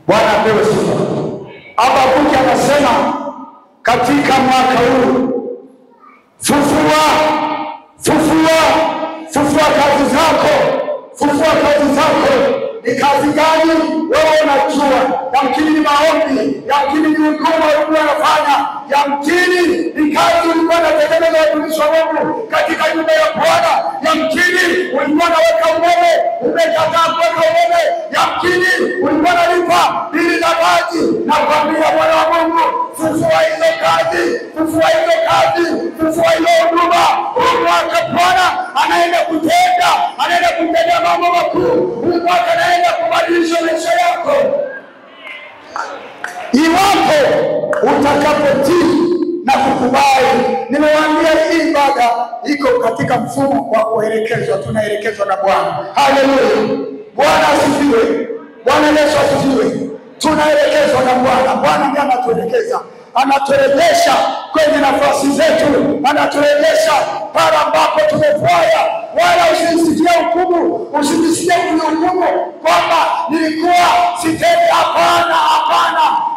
Bwana apewe sifa. Habakuki anasema katika mwaka huu fufua kazi zako. Fufua kazi zako. Ni kazi gani? Wewe unajua. Yamkini ni maombi, yamkini ni huduma ulikuwa unafanya, yamkini ni kazi ulikuwa unatekeleza watumishi wa Mungu katika nyumba ya Bwana, yamkini ulikuwa unaweka umeme, umekataa kuweka umeme, yamkini ulikuwa unalipa bili za maji. Na kwambia Bwana wa Mungu, fufua hizo kazi, fufua hizo huduma. Huu mwaka Bwana anaenda kutenda mambo makuu. Huu mwaka anaenda kubadilisha maisha yako. Iwapo utakapotii na kukubali. Nimewaambia hii ibada iko katika mfumo wa kuelekezwa, tunaelekezwa na Bwana. Haleluya. Bwana asifiwe. Bwana Yesu asifiwe. Tunaelekezwa na Bwana. Bwana ndiye anatuelekeza. Anaturejesha kwenye nafasi zetu, anaturejesha pale ambapo tumepoya. Wala usisikie hukumu, usisikie hukumu kwamba nilikuwa sitendi. Hapana.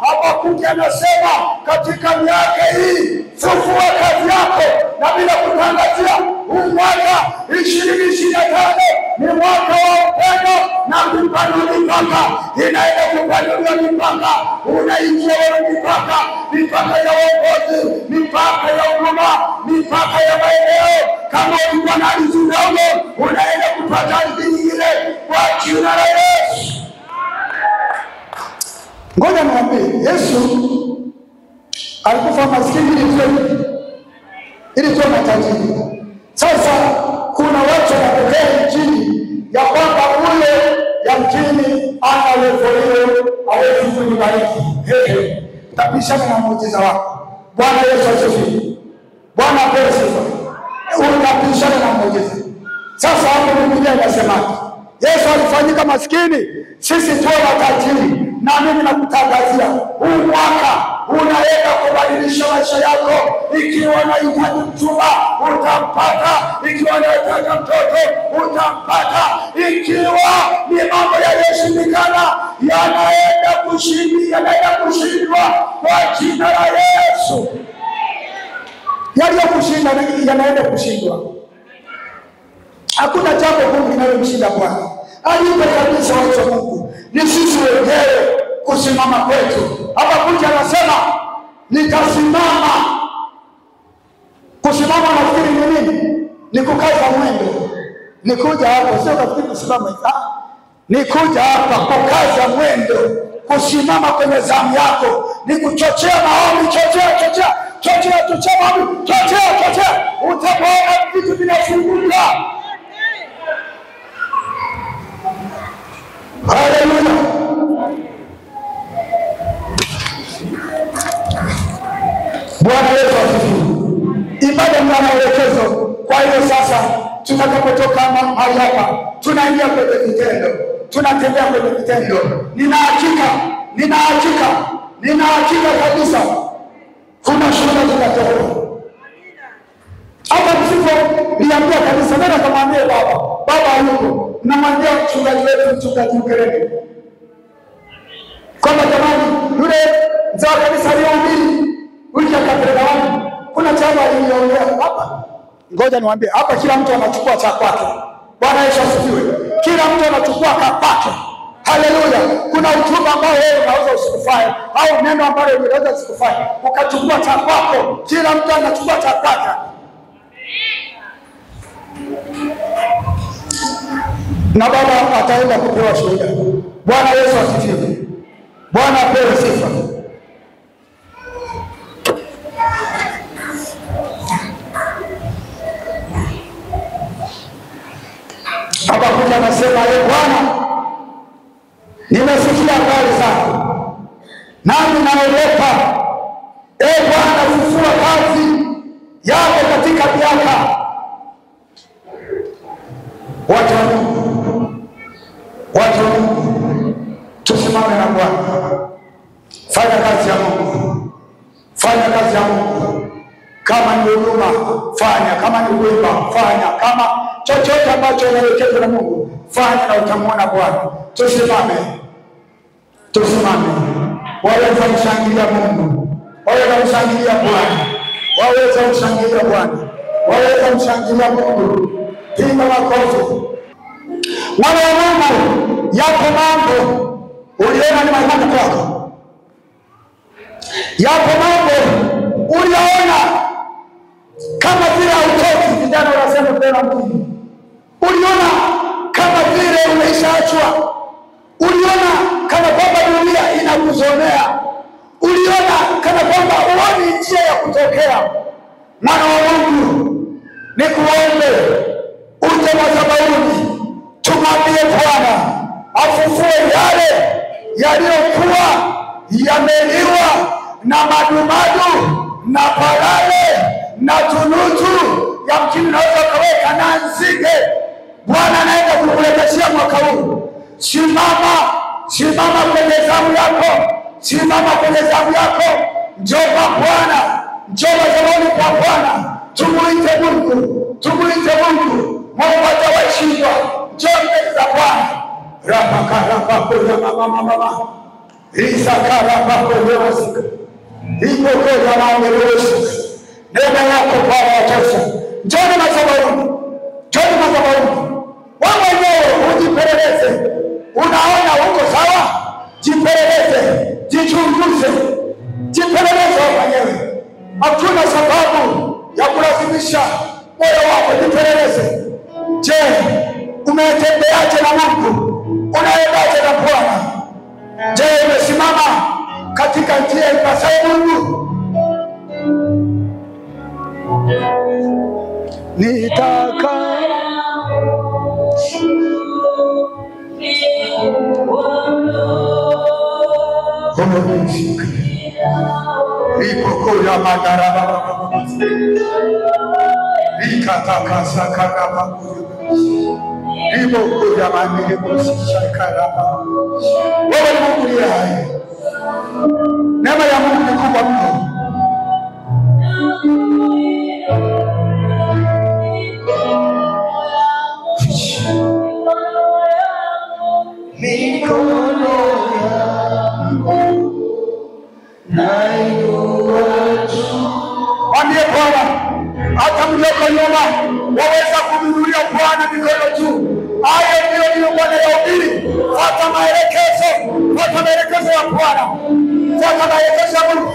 Habakuki anasema katika miaka hii fufua kazi yako, na bila kutangazia huu mwaka 2025 ni mwaka wa upendo na kupanua mipaka. Inaenda kupanuliwa mipaka, unaingia wewe mipaka ya uongozi, mipaka ya huduma, mipaka ya maendeleo. Kama ulikuwa na ardhi ndogo, unaenda kupata ardhi nyingine kwa jina la Yesu. Ngoja niwaambie, Yesu alikufa maskini ili tuwe matajiri. Sasa kuna watu wanapokea injili ya kwamba huyo yamkini ana levolio hawezi kuibariki. Tapishana na muujiza wako. Bwana Yesu asifiwe. Bwana apewe sifa. Utapishana na muujiza. Sasa hapo Biblia inasema Yesu alifanyika maskini sisi tuwe matajiri. Na mimi nakutangazia huu mwaka unaenda kubadilisha maisha yako. Ikiwa unahitaji mchumba utampata, ikiwa unataka mtoto utampata, ikiwa ni mambo yaliyoshindikana yanaenda kushindwa kwa jina la Yesu. Yaliyokushinda yanaenda kushindwa. Hakuna jambo Mungu linalomshinda Bwana. Alipe kabisa watu wa Mungu. Ni sisi wenyewe kusimama kwetu. Habakuki anasema nitasimama. Kusimama nafikiri ni nini? Ni kukaza mwendo. Ni kuja hapo, sio kafikiri kusimama hivi. Ni kuja hapa kukaza mwendo. Kusimama kwenye zamu yako. Ni kuchochea maombi, chochea maombi, chochea. Utaona vitu vinafunguka. Haleluya. Bwana Yesu asifiwe. Ibada ni maelekezo. Kwa hiyo sasa tutakapotoka mahali hapa tunaingia kwenye vitendo. Tunatembea kwenye vitendo. Nina hakika kabisa kuna shuhuda zitatolewa. Hata msipo niambia kabisa, nenda kamwambie baba yuko. Namwambia mchungaji wetu, mchungaji Ukereke, kwamba jamani, yule mzee wa kanisa aliyehubiri wiki akapeleka wapi? Kuna chama aliongea hapa. Ngoja niwaambie, hapa kila mtu anachukua cha kwake. Bwana Yesu asifiwe. Kila mtu anachukua kapake. Haleluya! Kuna ujumbe ambao wewe unaweza usikufanye, au neno ambalo unaweza usikufanye, ukachukua cha kwako. Kila mtu anachukua cha kwake. Na Baba ataenda kupewa shuhuda. Bwana Yesu asifiwe. Bwana apewe sifa. Hapa kuja nasema, Bwana, nimesikia habari zako, nami naogopa. Bwana, fufua kazi yako katika miaka. Watu wa Mungu, tusimame na Bwana. Fanya kazi ya Mungu, fanya kazi ya Mungu. Kama ni huduma fanya, kama ni kuimba fanya, kama chochote ambacho unaelekezwa na Mungu fanya, na utamwona Bwana. Tusimame, tusimame. Waweza mshangilia Mungu, waweza mshangilia Bwana, waweza mshangilia Bwana, waweza mshangilia Mungu. Piga makofi. Mwana wa Mungu, yapo mambo uliona ni magumu kwako, yapo mambo uliona kama vile hautoki. Vijana wanasema tena Mungu, uliona kama vile umeshaachwa, uliona kana kwamba dunia inakuzonea, uliona kana kwamba huoni njia ya kutokea. Mwana wa Mungu, nikuombe uje madhabahuni, tumwambie Bwana afufue yale yaliyokuwa yameliwa na madumadu na parale na tunutu. Yamkini naweza kaweka na nzige. Bwana anaenda kukuleteshia mwaka huu. Simama kwenye zamu yako, simama kwenye zamu yako. Njoo kwa Bwana, njoo madhabahuni kwa Bwana. Tumuite Mungu, tumuite Mungu. Mungu atawashindwa. Njoo mbele za Bwana. Mama Isakarabakoyosika ikokoya maongelewesika. Neno yako Bwana watosha. Njoni madhabahuni, njoni madhabahuni. Wewe mwenyewe ujipeleleze. Unaona uko sawa? Jipeleleze, jichunguze, jipeleleze mwenyewe. Hakuna sababu ya kulazimisha moyo wako, jipeleleze. Je, umetembeaje na Mungu? Unaendaje na Bwana? Je, umesimama katika njia ipasayo Mungu? Nitaka ikokoya madaraba ikatakasa karaba ikokoya manile kusisha karaba. Wewe Mungu ni hai. Neema ya Mungu ni kubwa mno. Mikono yangu nainua juu. Mwambie Bwana, hata mlioko nyuma waweza kumwinulia Bwana mikono juu. Hayo ndio nilikuwa nayahubiri. Fuata maelekezo, fuata maelekezo ya Bwana, fuata maelekezo ya Mungu.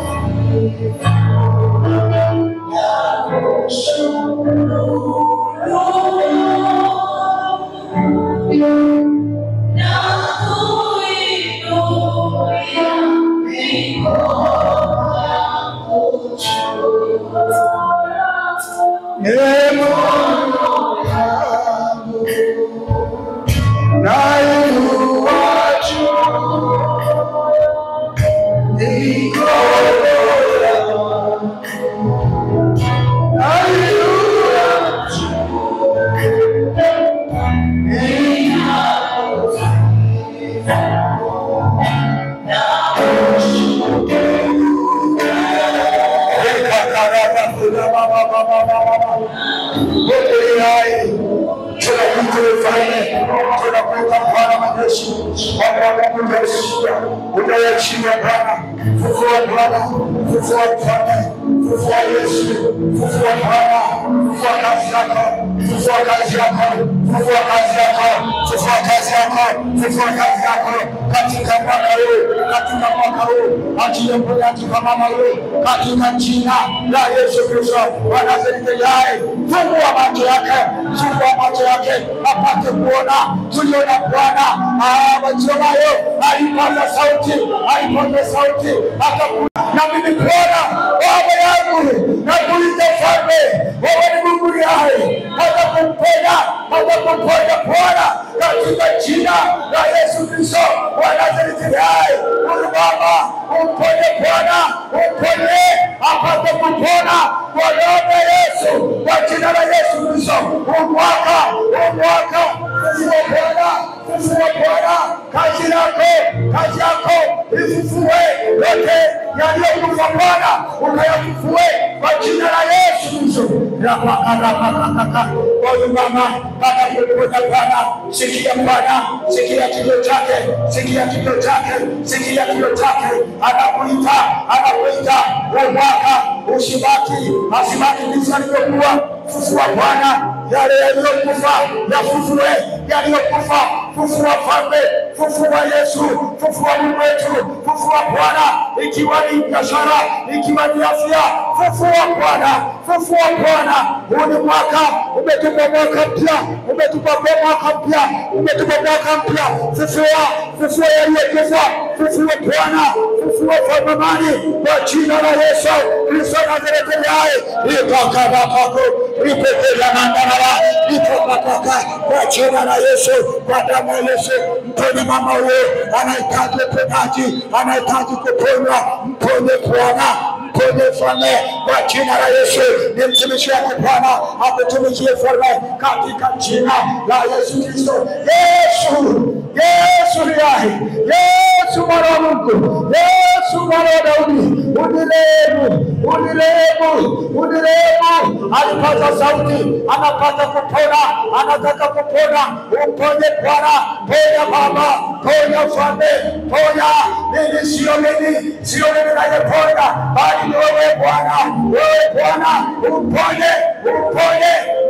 Unayachia Bwana, fufua Bwana, fufua Bwana, fufua Yesu, fufua Bwana, fufua kazi yako, fufua kazi yako, fufua kazi yako. fufua kazi yako, fufua kazi yako katika mwaka huu, achilia uponyaji kwa mama huyu katika jina la Yesu Kristo wa Nazareti. Fungua macho yake apate kuona. Tuliona Bwana Bartimayo alipaza sauti na mimi Bwana Baba yangu na kuita Mfalme, wewe ni Mungu hai, atakuponya Bwana katika jina la Yesu Kristo wa Nazareti. Huyu baba umponye Bwana, umponye apate kupona kwa damu ya Yesu, kwa jina la Yesu Kristo. Umwaka fufua Bwana kazi yako ifufue yote yaliyokufa Bwana, ukayafufue kwa jina la Yesu Kristo. Huyu mama atakuponya Bwana. Sikia Bwana, sikia kilio chake, anakuita umwaka asibaki jinsi alivyokuwa. Fufua Bwana yale yaliyokufa, yafufue yaliyokufa. Fufua Mfalme, fufua Yesu, fufua Mungu wetu, fufua Bwana, ikiwa ni biashara, ikiwa ni afya, fufua Bwana. Huu ni mwaka, umetupa mwaka mpya, fufua yaliyokufa, fufua Bwana, fufua Mfalme mali kwa jina la Yesu Kristo Nazareti. Kwa jina la Yesu, kwa damu ya Yesu, mponye mama huyo, anahitaji uponyaji, anahitaji kuponywa. Mponye Bwana, mponye Mfalme kwa jina la Yesu. Ni mtumishi wako Bwana, akutumikie Mfalme katika jina la Yesu Kristo. Yesu ni hai, Yesu mwana wa Mungu, Yesu mwana wa Daudi, unirehemu. Alipaza sauti, anapata kupona, anataka kupona. Umponye Bwana, ponya baba, ponya Mfalme, ponya. Mimi sio mimi nayeponya, bali ni wewe Bwana.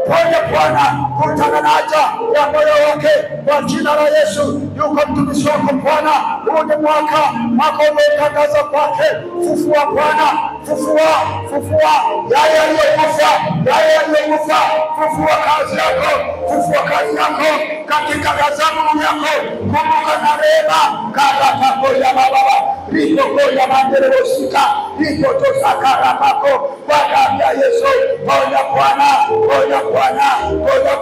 Umponye Bwana, kutana na haja ya moyo wake kwa jina la Yesu. Yuko mtumishi wako Bwana, huu ni mwaka umetangaza kwake. Fufua Bwana, fufua yale yaliyokufa, fufua kazi yako katika ghadhabu yako. Kumbuka na rehema karapako ya baba ripoko ya manderosika ripoto sakarapako kwa damu ya Yesu. Ponya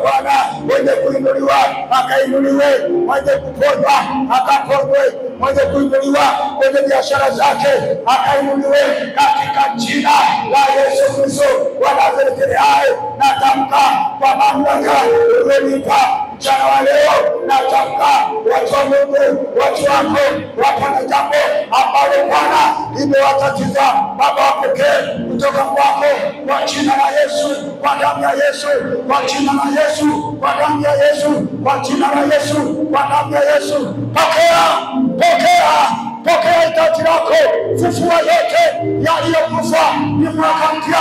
Bwana, mwenye kuinuliwa akainuliwe, mwenye kuponywa akaponywe, mwenye kuinuliwa kwenye biashara zake akainuliwe katika jina la Yesu Kristo wa Nazareti. Natamka kwa mamlaka uliyonipa mchana wa leo, natamka watu wa Mungu, watu wako wapana jambo ambalo Bwana limewatatiza. Baba, wapokee kutoka kwako kwa jina la Yesu, kwa damu ya Yesu, kwa jina la Yesu, kwa damu ya Yesu, kwa jina la Yesu, kwa damu ya Yesu. Pokea hitaji lako. Fufua yote yaliyokufa. Ni mwaka mpya,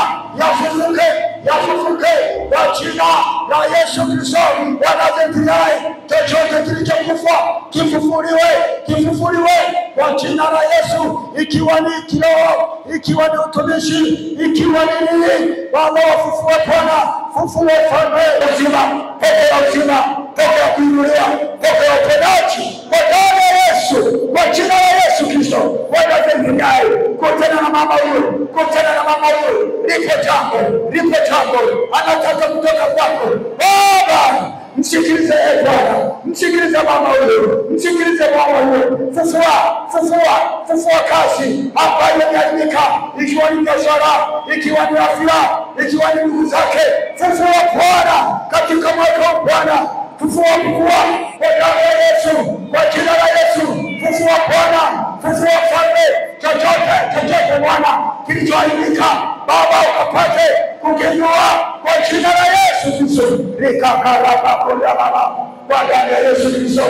yafufuke kwa jina la Yesu Kristo wa Nazareti. Chochote kilichokufa kifufuliwe kwa jina la Yesu, ikiwa ni kiroho, ikiwa ni utumishi, ikiwa ni nini. Baba, wafufue Bwana, fufua Mfalme uzima, pokea kuinuliwa, pokea uponyaji kwa damu ya Yesu, kwa jina la Yesu Kristo wa Nazareti. Kutana na mama huyu, lipo jambo anataka kutoka kwako Baba. Msikilize Bwana, msikilize mama huyu, fufua kazi ambayo imeharibika, ikiwa ni biashara, ikiwa ni afya, ikiwa ni ndugu zake. Fufua Bwana katika mwaka huu Bwana, fufua kwa damu ya Yesu, kwa jina la Yesu. Fufua Bwana, fufua Mfalme, chochote Bwana kilichoharibika Baba, ukapate kukinyua kwa jina la Yesu Kristo. Likakarabakula Baba, kwa damu ya Yesu Kristo.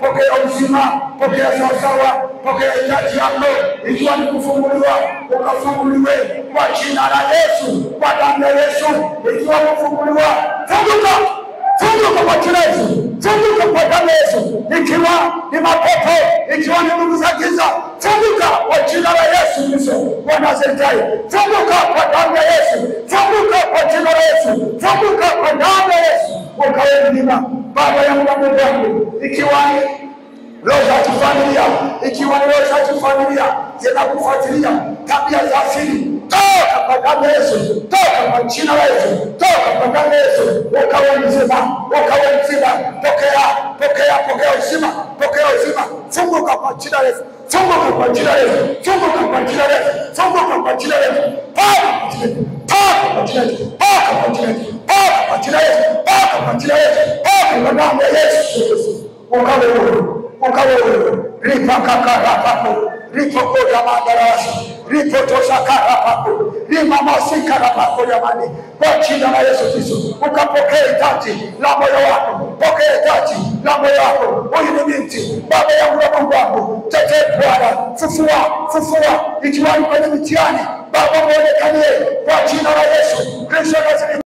Pokea uzima, pokea sawasawa, pokea hitaji yako. Ikiwa ni kufunguliwa, ukafunguliwe kwa jina la Yesu, kwa damu ya Yesu. Ikiwa kufunguliwa, funguka kwa jina la Yesu, funguka ikiwa ni mapepo, ikiwa ni nguvu za giza, funguka kwa jina la Yesu Kristo wa Nazareti. Funguka kwa damu ya Yesu, funguka kwa jina la Yesu, funguka kwa damu ya Yesu. Ukawe mzima Baba yangu na Mungu wangu, ikiwa ni roho za kifamilia, ikiwa ni roho za kifamilia zinakufuatilia, tabia za asili, toka kwa damu ya Yesu, toka kwa jina la Yesu, toka kwa damu ya Yesu. Ukawe mzima, ukawe mzima. Pokea uzima, pokea uzima. Funguka kwa jina la Yesu, funguka kwa jina la Yesu, funguka kwa jina la Yesu, funguka kwa jina la Yesu. Toka kwa jina la Yesu, toka kwa jina la Yesu, toka kwa jina la Yesu, toka kwa jina la Yesu, toka kwa damu ya Yesu. Ukawe huru, ukawe huru. Ripakakarapako, ripokoja madarasi, ripotoshakarapako, rimamasikarapako jamani. Kwa jina la Yesu Kristo, ukapokea hitaji la moyo wako, pokea hitaji la moyo wako. Huyu ni binti, Baba yangu na Mungu wangu, tetee Bwana, fufua, ikiwa ni kwenye mitihani, Baba mwonekanie kwa jina la Yesu Kristo.